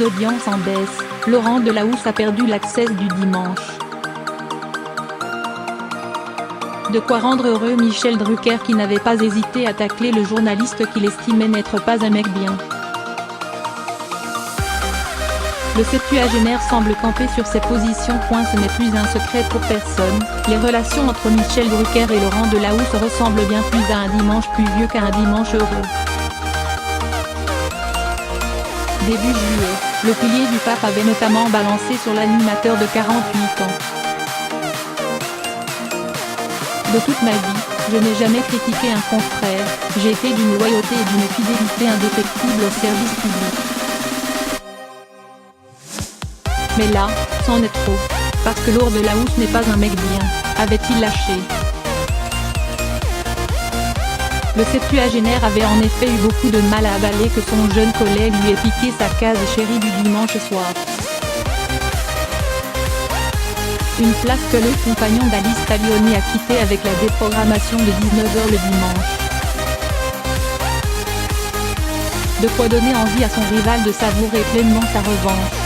d'audience en baisse, Laurent Delahousse a perdu l'accès du dimanche. De quoi rendre heureux Michel Drucker qui n'avait pas hésité à tacler le journaliste qu'il estimait n'être pas un mec bien. Le septuagénaire semble camper sur ses positions. Ce n'est plus un secret pour personne, les relations entre Michel Drucker et Laurent Delahousse ressemblent bien plus à un dimanche pluvieux qu'à un dimanche heureux. Début juillet, le pilier du pape avait notamment balancé sur l'animateur de 48 ans. De toute ma vie, je n'ai jamais critiqué un confrère, j'ai été d'une loyauté et d'une fidélité indéfectible au service public. Mais là, c'en est trop, parce que Laurent Delahousse n'est pas un mec bien, avait-il lâché. Le septuagénaire avait en effet eu beaucoup de mal à avaler que son jeune collègue lui ait piqué sa case chérie du dimanche soir. Une place que le compagnon d'Alice Taglioni a quittée avec la déprogrammation de 19h le dimanche. De quoi donner envie à son rival de savourer pleinement sa revanche.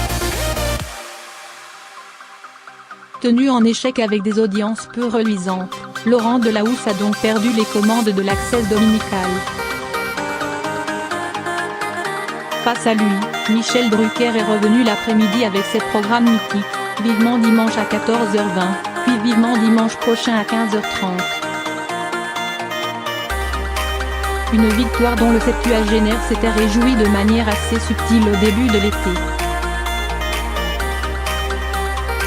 Tenu en échec avec des audiences peu reluisantes, Laurent Delahousse a donc perdu les commandes de l'Access dominical. Face à lui, Michel Drucker est revenu l'après-midi avec ses programmes mythiques, Vivement dimanche à 14h20, puis Vivement dimanche prochain à 15h30. Une victoire dont le septuagénaire s'était réjoui de manière assez subtile au début de l'été.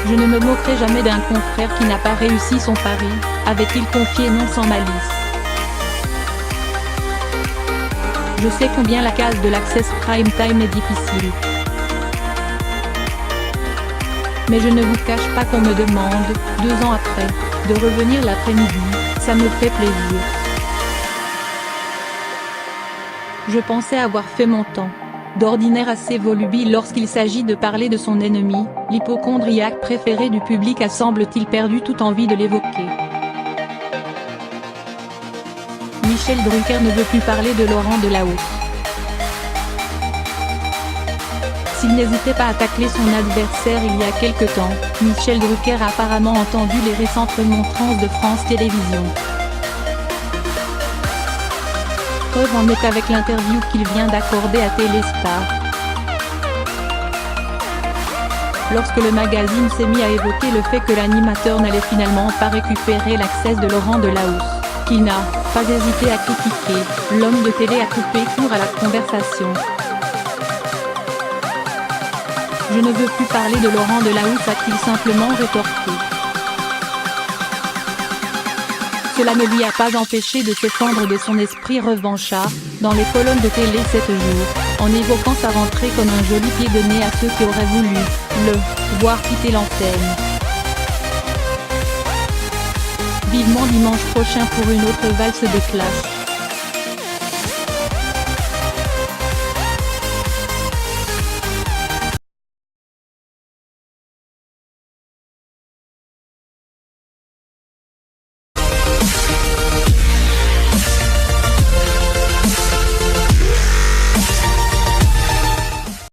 Je ne me moquerai jamais d'un confrère qui n'a pas réussi son pari, avait-il confié non sans malice. Je sais combien la case de l'Access Prime Time est difficile. Mais je ne vous cache pas qu'on me demande, 2 ans après, de revenir l'après-midi, ça me fait plaisir. Je pensais avoir fait mon temps. D'ordinaire assez volubile lorsqu'il s'agit de parler de son ennemi, l'hypocondriaque préféré du public a semble-t-il perdu toute envie de l'évoquer. Michel Drucker ne veut plus parler de Laurent Delahousse. S'il n'hésitait pas à tacler son adversaire il y a quelque temps, Michel Drucker a apparemment entendu les récentes remontrances de France Télévisions. Preuve en est avec l'interview qu'il vient d'accorder à Téléstar. Lorsque le magazine s'est mis à évoquer le fait que l'animateur n'allait finalement pas récupérer l'accès de Laurent Delahousse, qui n'a pas hésité à critiquer, l'homme de télé a coupé court à la conversation. Je ne veux plus parler de Laurent Delahousse, a-t-il simplement rétorqué. Cela ne lui a pas empêché de se fendre de son esprit revanchard, dans les colonnes de télé 7 jours, en évoquant sa rentrée comme un joli pied de nez à ceux qui auraient voulu le voir quitter l'antenne. Vivement dimanche prochain pour une autre valse de classe.